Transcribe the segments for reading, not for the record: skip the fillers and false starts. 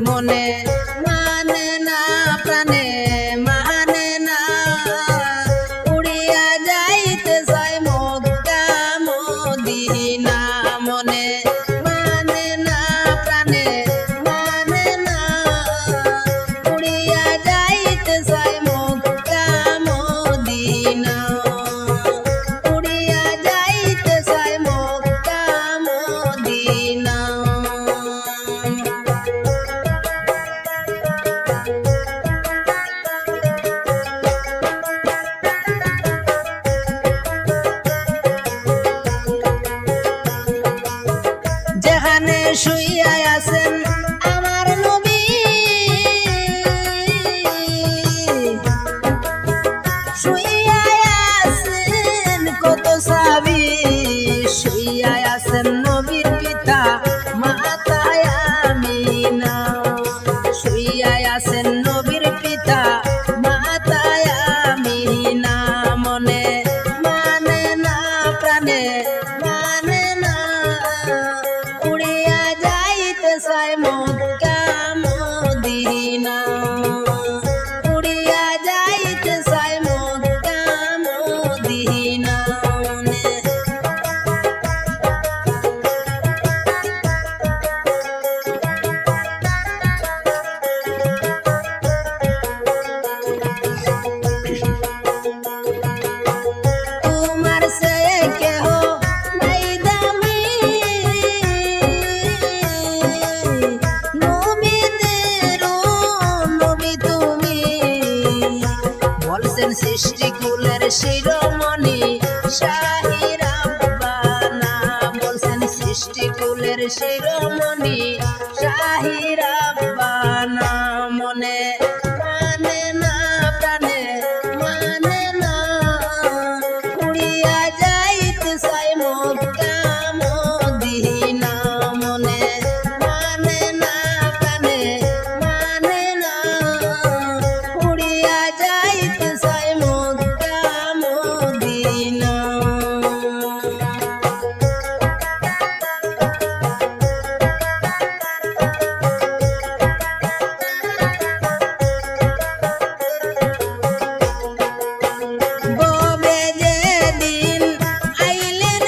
মনে মানে না প্রাণে মানে না উড়িয়া যাইতে চাই মক্কা মদিনা মনে মানে না প্রাণে মানে না উড়িয়া যাইতে চাই মক্কা মদিনা উড়িয়া যাইতে চাই মক্কা মদিনা যেখানে শুইয়া আছেন আমার নবী শুইয়া আছেন কত সাবি শুইয়া আছেন নবীর পিতা মাতা আমিনা শুইয়া আছেন নবীর পিতা মাতা আমিনা মনে মানে না প্রাণে মানে না উড়িয়া যাইতে চাই মক্কা মদিনা উড়িয়া যাইতে চাই মক্কা মদিনা তোমার সে কেহ নাই দামি নবীদেরও নবী তুমি বলছেন সৃষ্টি কুলের শিরোমণি শাহী রাব্বানা বলছেন সৃষ্টি কুলের শিরোমণি শাহী রাব্বানা মনে মানে না প্রাণে মানে না উড়িয়া যাইতে চাই মক্কা মদিনা মনে মানে না প্রাণে মানে না উড়িয়া যাইতে চাই মক্কা মদিনা ববে যেদিন আইলেন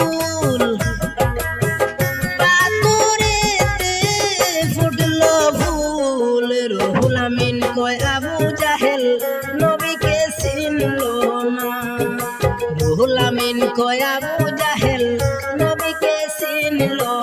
রাসূল পাথরেতে ফুটলো ফুল রুহুল আমিন কয় আবু জাহেল নবীকে চিনলো না রুহুল আমিন কয় আবু জাহেল নবীকে চিনলো